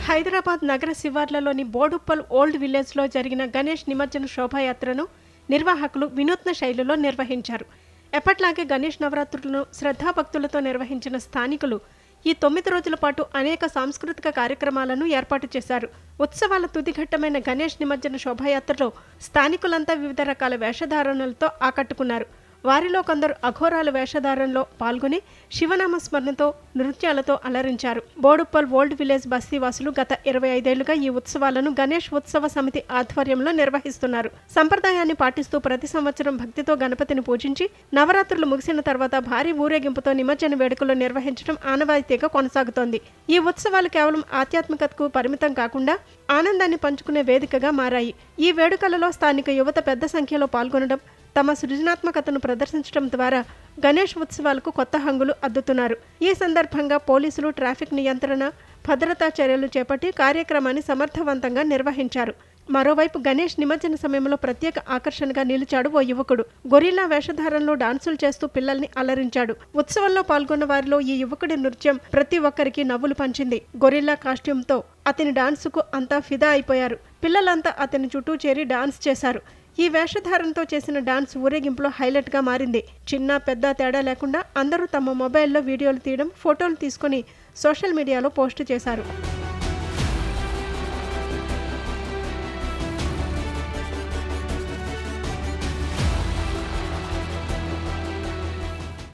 హైదరాబాద్ నగర శివార్లలోని బోడుప్పల్ ఓల్డ్ విలేజ్లో జరిగిన గణేష్ నిమజ్జన శోభాయాత్రను నిర్వాహకులు వినూత్న శైలిలో నిర్వహించారు. ఎప్పట్లాగే గణేష్ నవరాత్రులను శ్రద్ధాభక్తులతో నిర్వహించిన స్థానికులు ఈ 9 రోజుల పాటు అనేక సాంస్కృతిక కార్యక్రమాలను ఏర్పాటు చేశారు. ఉత్సవాల తుదిఘట్టమైన గణేష్ నిమజ్జన శోభాయాత్రలో స్థానికులంతా వివిధ రకాల వేషధారణలతో ఆకట్టుకున్నారు. వారిలో కొందరు అఘోరాల వేషధారణలో పాల్గొని శివనామ స్మరణతో నృత్యాలతో అలరించారు. బోడుప్పల్ ఓల్డ్ విలేజ్ బస్తీవాసులు గత 25 ఏళ్లుగా ఈ ఉత్సవాలను గణేష్ ఉత్సవ సమితి ఆధ్వర్యంలో నిర్వహిస్తున్నారు. సంప్రదాయాన్ని పాటిస్తూ ప్రతి సంవత్సరం భక్తితో గణపతిని పూజించి నవరాత్రులు ముగిసిన తర్వాత భారీ ఊరేగింపుతో నిమజ్జన వేడుకలు నిర్వహించడం ఆనవాయితీగా కొనసాగుతోంది. ఈ ఉత్సవాలు కేవలం ఆధ్యాత్మికతకు పరిమితం కాకుండా ఆనందాన్ని పంచుకునే వేదికగా మారాయి. ఈ వేడుకలలో స్థానిక యువత పెద్ద సంఖ్యలో పాల్గొనడం, తమ సృజనాత్మకతను ప్రదర్శించడం ద్వారా గణేష్ ఉత్సవాలకు కొత్త హంగులు అద్దుతున్నారు. ఈ సందర్భంగా పోలీసులు ట్రాఫిక్ నియంత్రణ, భద్రతా చర్యలు చేపట్టి కార్యక్రమాన్ని సమర్థవంతంగా నిర్వహించారు. మరోవైపు గణేష్ నిమజ్జన సమయంలో ప్రత్యేక ఆకర్షణగా నిలిచాడు ఓ యువకుడు. గొరిల్లా వేషధారణలో డాన్సులు చేస్తూ పిల్లల్ని అలరించాడు. ఉత్సవంలో పాల్గొన్న వారిలో ఈ యువకుడి నృత్యం ప్రతి ఒక్కరికి నవ్వులు పంచింది. గొరిల్లా కాస్ట్యూమ్తో అతని డాన్సుకు అంతా ఫిదా అయిపోయారు. పిల్లలంతా అతని చుట్టూ చేరి డాన్స్ చేశారు. ఈ వేషధారణతో చేసిన డాన్స్ ఊరేగింపులో హైలైట్గా మారింది. చిన్న పెద్ద తేడా లేకుండా అందరూ తమ మొబైల్లో వీడియోలు తీయడం, ఫోటోలు తీసుకొని సోషల్ మీడియాలో పోస్టు చేశారు.